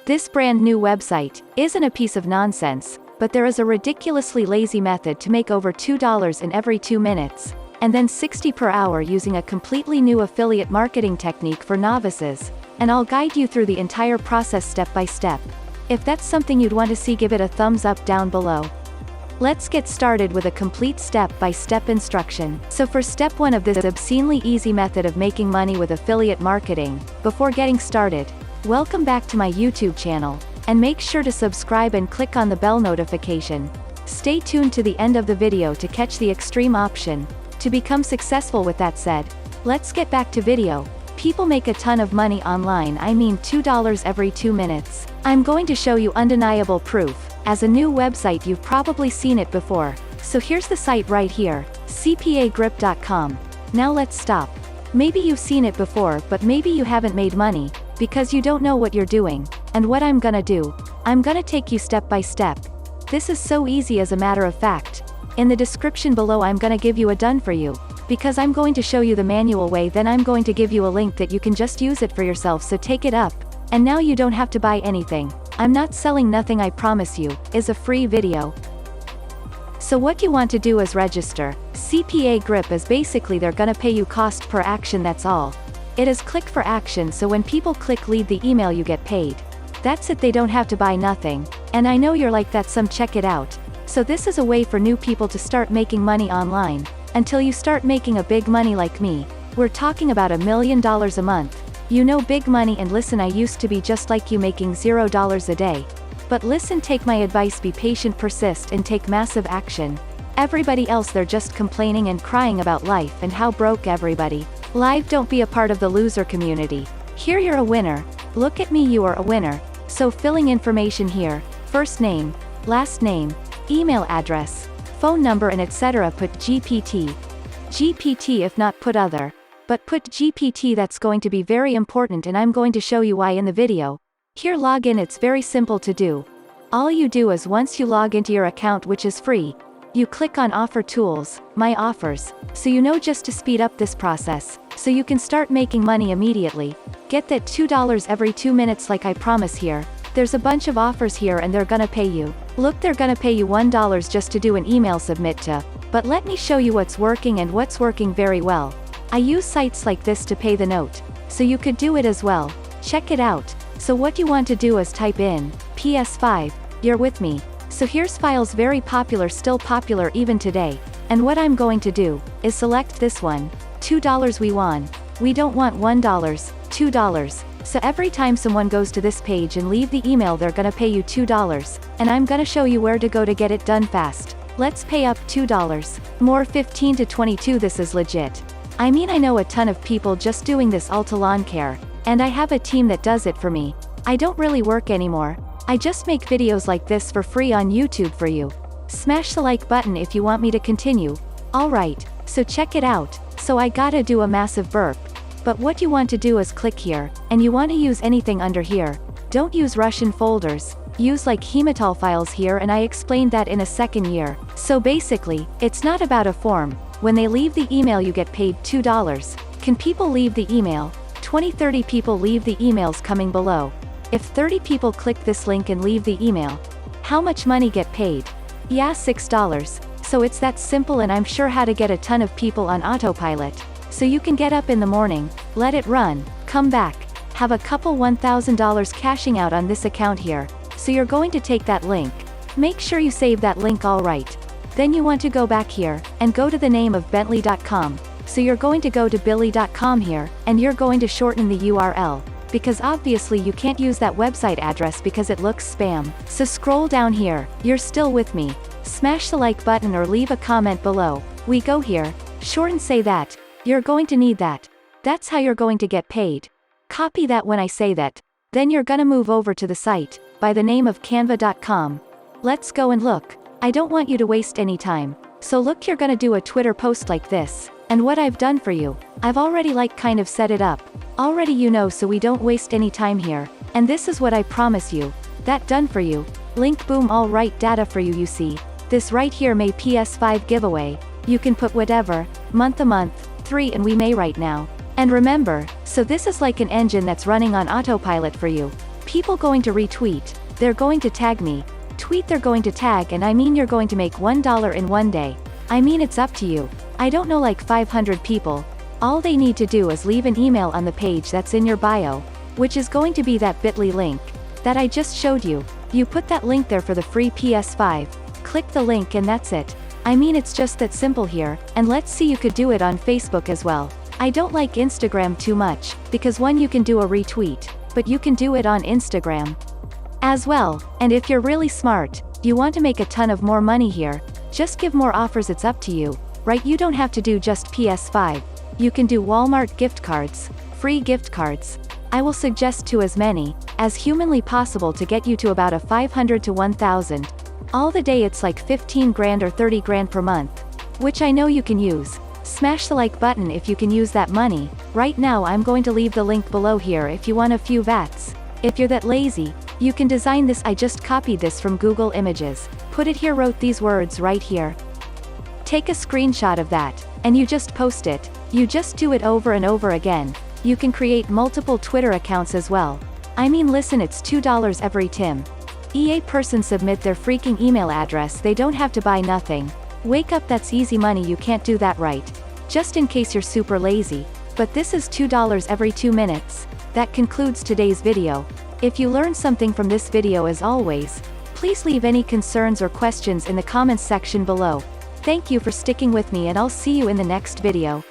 This brand new website isn't a piece of nonsense, but there is a ridiculously lazy method to make over $2 in every 2 minutes, and then 60 per hour using a completely new affiliate marketing technique for novices, and I'll guide you through the entire process step by step. If that's something you'd want to see, give it a thumbs up down below. Let's get started with a complete step-by-step instruction. So for step 1 of this obscenely easy method of making money with affiliate marketing, before getting started, welcome back to my YouTube channel, and make sure to subscribe and click on the bell notification. Stay tuned to the end of the video to catch the extreme option, to become successful. With that said, let's get back to video. People make a ton of money online, I mean $2 every 2 minutes. I'm going to show you undeniable proof. As a new website, you've probably seen it before. So here's the site right here, cpagrip.com. Now let's stop. Maybe you've seen it before, but maybe you haven't made money, because you don't know what you're doing. And what I'm gonna do, I'm gonna take you step by step. This is so easy. As a matter of fact, in the description below I'm gonna give you a done for you, because I'm going to show you the manual way, then I'm going to give you a link that you can just use it for yourself, so take it up. And now you don't have to buy anything. I'm not selling nothing, I promise you, is a free video. So what you want to do is register. CPA Grip is basically they're gonna pay you cost per action, that's all. It is click for action, so when people click leave the email you get paid. That's it, they don't have to buy nothing. And I know you're like that some, check it out. So this is a way for new people to start making money online, until you start making a big money like me. We're talking about $1 million a month. You know, big money. And listen, I used to be just like you, making $0 a day. But listen, take my advice, be patient, persist, and take massive action. Everybody else, they're just complaining and crying about life and how broke everybody live. Don't be a part of the loser community. Here you're a winner. Look at me, you are a winner. So filling information here, first name, last name, email address, phone number, and etc. Put GPT. GPT, if not put other. But put GPT, that's going to be very important, and I'm going to show you why in the video. Here, log in. It's very simple to do. All you do is once you log into your account, which is free, you click on Offer Tools, My Offers, so you know, just to speed up this process, so you can start making money immediately. Get that $2 every 2 minutes like I promise here. There's a bunch of offers here and they're gonna pay you. Look, they're gonna pay you $1 just to do an email submit to. But let me show you what's working and what's working very well. I use sites like this to pay the note, so you could do it as well. Check it out. So what you want to do is type in PS5, you're with me. So here's files, very popular, still popular even today. And what I'm going to do is select this one, $2 we want. We don't want $1, $2. So every time someone goes to this page and leave the email, they're gonna pay you $2. And I'm gonna show you where to go to get it done fast. Let's pay up $2. More 15 to 22. This is legit. I mean, I know a ton of people just doing this all to lawn care, and I have a team that does it for me. I don't really work anymore. I just make videos like this for free on YouTube for you. Smash the like button if you want me to continue. Alright, so check it out. So I gotta do a massive burp. But what you want to do is click here, and you want to use anything under here. Don't use Russian folders. Use like Hematol files here, and I explained that in a second year. So basically, it's not about a form. When they leave the email, you get paid $2. Can people leave the email? 20-30 people leave the emails coming below. If 30 people click this link and leave the email, how much money get paid? Yeah, $6. So it's that simple, and I'm sure how to get a ton of people on autopilot. So you can get up in the morning, let it run, come back, have a couple $1,000 cashing out on this account here. So you're going to take that link. Make sure you save that link, alright. Then you want to go back here, and go to the name of Bentley.com. So you're going to go to Billy.com here, and you're going to shorten the URL. Because obviously you can't use that website address because it looks spam. So scroll down here. You're still with me. Smash the like button or leave a comment below. We go here, shorten, say that. You're going to need that. That's how you're going to get paid. Copy that when I say that. Then you're gonna move over to the site, by the name of Canva.com. Let's go and look. I don't want you to waste any time. So look, you're gonna do a Twitter post like this. And what I've done for you, I've already kind of set it up. Already, you know, so we don't waste any time here. And this is what I promise you. That done for you. Link, boom, all right, data for you. You see, this right here, May PS5 giveaway. You can put whatever, month a month, 3, and we may right now. And remember, so this is like an engine that's running on autopilot for you. People going to retweet, they're going to tag me, tweet they're going to tag, and I mean you're going to make $1 in one day. I mean it's up to you. I don't know, like 500 people. All they need to do is leave an email on the page that's in your bio, which is going to be that bit.ly link that I just showed you. You put that link there for the free PS5, click the link, and that's it. I mean it's just that simple here, and let's see, you could do it on Facebook as well. I don't like Instagram too much, because one, you can do a retweet, but you can do it on Instagram as well. And if you're really smart, you want to make a ton of more money here, just give more offers, it's up to you, right? You don't have to do just PS5. You can do Walmart gift cards, free gift cards. I will suggest to as many as humanly possible to get you to about a 500 to 1000. All the day it's like 15 grand or 30 grand per month, which I know you can use. Smash the like button if you can use that money. Right now I'm going to leave the link below here if you want a few VATs. If you're that lazy, you can design this. I just copied this from Google Images, put it here, wrote these words right here. Take a screenshot of that, and you just post it. You just do it over and over again. You can create multiple Twitter accounts as well. I mean listen, it's $2 every time. EA person submit their freaking email address, they don't have to buy nothing. Wake up, that's easy money. You can't do that, right? Just in case you're super lazy. But this is $2 every 2 minutes. That concludes today's video. If you learned something from this video, as always, please leave any concerns or questions in the comments section below. Thank you for sticking with me, and I'll see you in the next video.